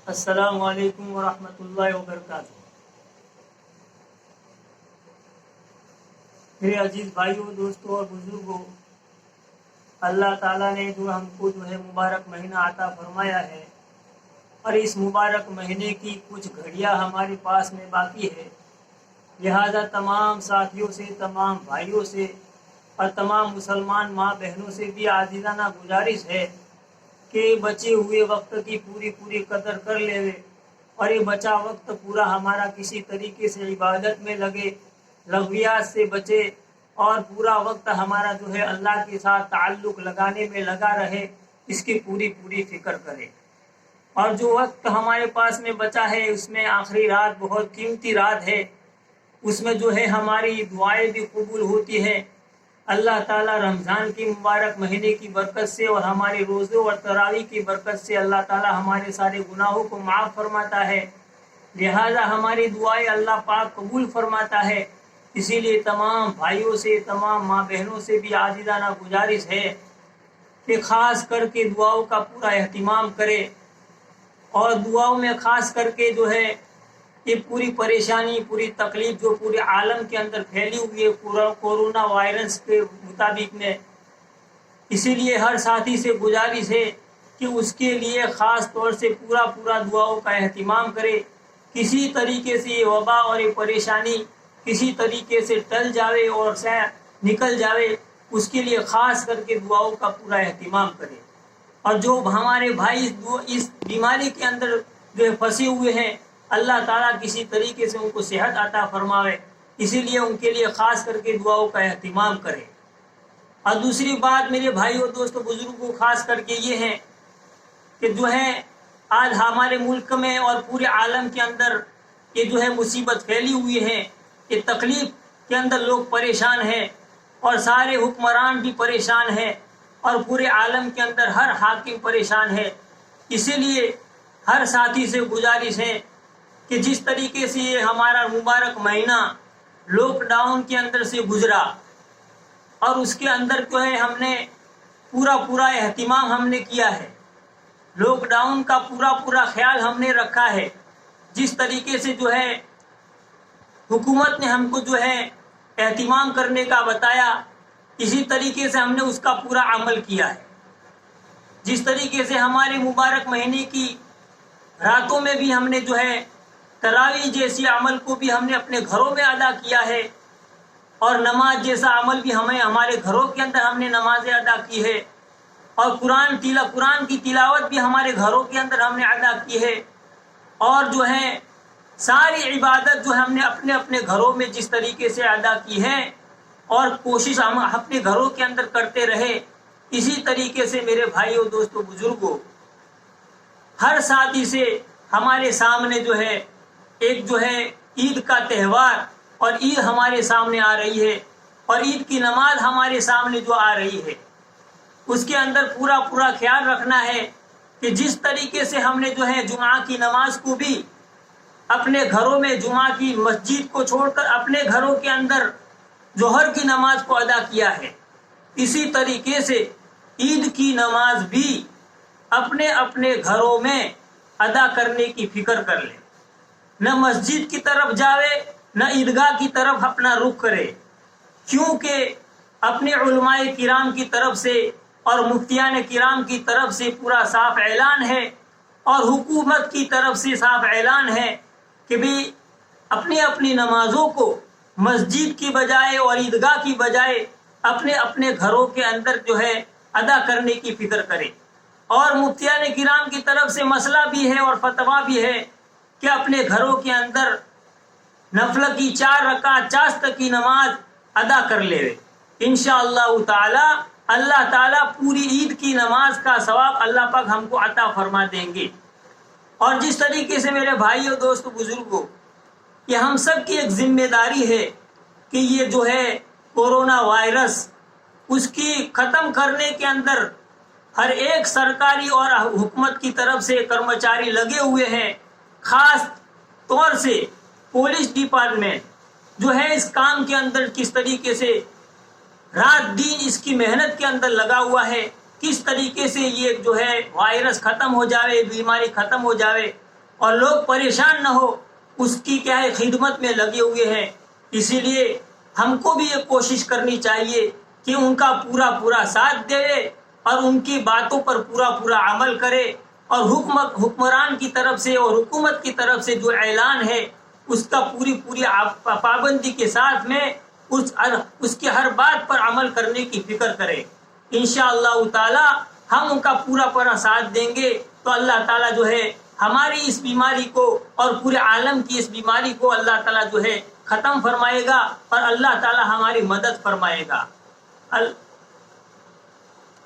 السلام علیکم ورحمۃ اللہ وبرکاتہ۔ میرے عزیز بھائیوں، دوستوں اور بزرگوں، اللہ تعالیٰ نے جو ہم کو مبارک مہینہ عطا فرمایا ہے، اور اس مبارک مہینے کی کچھ گھڑیاں ہمارے پاس میں باقی ہے، لہذا تمام ساتھیوں سے، تمام بھائیوں سے اور تمام مسلمان ماں بہنوں سے بھی عاجزانہ گزارش ہے کہ بچے ہوئے وقت کی پوری قدر کر لے، اور یہ بچا وقت پورا ہمارا کسی طریقے سے عبادت میں لگے، لغویات سے بچے، اور پورا وقت ہمارا اللہ کے ساتھ تعلق لگانے میں لگا رہے، اس کی پوری فکر کرے۔ اور جو وقت ہمارے پاس میں بچا ہے، اس میں آخری رات بہت قیمتی رات ہے، اس میں ہماری دعائیں بھی قبول ہوتی ہیں۔ اللہ تعالیٰ رمضان کی مبارک مہینے کی برکت سے اور ہمارے روزوں اور تراویح کی برکت سے اللہ تعالیٰ ہمارے سارے گناہوں کو معاف فرماتا ہے، لہذا ہماری دعائیں اللہ پاک قبول فرماتا ہے۔ اسی لیے تمام بھائیوں سے، تمام ماں بہنوں سے بھی عاجزانہ گزارش ہے کہ خاص کر کے دعاؤں کا پورا اہتمام کرے، اور دعاؤں میں خاص کر کے یہ پوری پریشانی، پوری تکلیف جو پورے عالم کے اندر پھیلی ہوئی ہے کورونا وائرس کے مطابق میں، اسی لیے ہر ساتھی سے گزارش ہے کہ اس کے لیے خاص طور سے پورا دعاؤں کا اہتمام کرے، کسی طریقے سے یہ وبا اور یہ پریشانی کسی طریقے سے ٹل جاوے اور نکل جاوے، اس کے لیے خاص کر کے دعاؤں کا پورا اہتمام کرے۔ اور جو ہمارے بھائی اس بیماری کے اندر پھنسے ہوئے ہیں، اللہ تعالیٰ کسی طریقے سے ان کو صحت عطا فرماوے، اسی لیے ان کے لیے خاص کر کے دعاؤں کا اہتمام کرے۔ اور دوسری بات میرے بھائیوں، دوستوں، بزرگوں، خاص کر کے یہ ہے کہ آج ہمارے ملک میں اور پورے عالم کے اندر یہ مصیبت پھیلی ہوئی ہے، یہ تکلیف کے اندر لوگ پریشان ہیں، اور سارے حکمران بھی پریشان ہیں، اور پورے عالم کے اندر ہر حاکم پریشان ہے۔ اسی لیے ہر ساتھی سے گزارش ہے کہ جس طریقے سے یہ ہمارا مبارک مہینہ لاک ڈاؤن کے اندر سے گزرا، اور اس کے اندر ہم نے پورا اہتمام ہم نے کیا ہے، لاک ڈاؤن کا پورا خیال ہم نے رکھا ہے، جس طریقے سے حکومت نے ہم کو اہتمام کرنے کا بتایا، اسی طریقے سے ہم نے اس کا پورا عمل کیا ہے۔ جس طریقے سے ہمارے مبارک مہینے کی راتوں میں بھی ہم نے تراویح جیسی عمل کو بھی ہم نے اپنے گھروں میں ادا کیا ہے، اور نماز جیسا عمل بھی ہمارے گھروں کے اندر ہم نے نمازیں ادا کی ہے، اور قرآن کی تلاوت بھی ہمارے گھروں کے اندر ہم نے ادا کی ہے، اور ساری عبادت ہم نے اپنے گھروں میں جس طریقے سے ادا کی ہے، اور کوشش ہم اپنے گھروں کے اندر کرتے رہے۔ اسی طریقے سے میرے بھائیوں، دوستوں، بزرگوں، ہر ساتھی سے ہمارے سامنے ایک عید کا تہوار، اور عید ہمارے سامنے آ رہی ہے، اور عید کی نماز ہمارے سامنے آ رہی ہے، اس کے اندر پورا خیال رکھنا ہے کہ جس طریقے سے ہم نے جمعہ کی نماز کو بھی اپنے گھروں میں، جمعہ کی مسجد کو چھوڑ کر اپنے گھروں کے اندر ظہر کی نماز کو ادا کیا ہے، اسی طریقے سے عید کی نماز بھی اپنے گھروں میں ادا کرنے کی فکر کر لے، نہ مسجد کی طرف جاوے، نہ عیدگاہ کی طرف اپنا رخ کرے، کیونکہ اپنے علماء کرام کی طرف سے اور مفتیان کرام کی طرف سے پورا صاف اعلان ہے، اور حکومت کی طرف سے صاف اعلان ہے کہ بھی اپنی نمازوں کو مسجد کی بجائے اور عیدگاہ کی بجائے اپنے گھروں کے اندر ادا کرنے کی فکر کرے۔ اور مفتیان کرام کی طرف سے مسئلہ بھی ہے اور فتویٰ بھی ہے کہ اپنے گھروں کے اندر نفل کی 4 رکعت چاشت کی نماز ادا کر لے۔ انشاءاللہ تعالی اللہ تعالیٰ پوری عید کی نماز کا ثواب اللہ پاک ہم کو عطا فرما دیں گے۔ اور جس طریقے سے میرے بھائیوں، دوستوں، بزرگوں، یہ ہم سب کی ایک ذمہ داری ہے کہ یہ کورونا وائرس، اس کی ختم کرنے کے اندر ہر ایک سرکاری اور حکومت کی طرف سے کرمچاری لگے ہوئے ہیں، خاص طور سے پولیس ڈپارٹمنٹ اس کام کے اندر کس طریقے سے رات دن اس کی محنت کے اندر لگا ہوا ہے، کس طریقے سے یہ وائرس ختم ہو جاوے، بیماری ختم ہو جاوے، اور لوگ پریشان نہ ہو، اس کی کیا ہے خدمت میں لگے ہوئے ہیں۔ اسی لیے ہم کو بھی یہ کوشش کرنی چاہیے کہ ان کا پورا ساتھ دے اور ان کی باتوں پر پورا عمل کرے، اور حکمران کی طرف سے اور حکومت کی طرف سے جو اعلان ہے اس کا پوری پابندی کے ساتھ میں اس کی ہر بات پر عمل کرنے کی فکر کرے۔ انشاءاللہ تعالی ہم ان کا پورا ساتھ دیں گے تو اللہ تعالیٰ جو ہے ہماری اس بیماری کو اور پورے عالم کی اس بیماری کو اللہ تعالیٰ جو ہے ختم فرمائے گا، اور اللہ تعالیٰ ہماری مدد فرمائے گا۔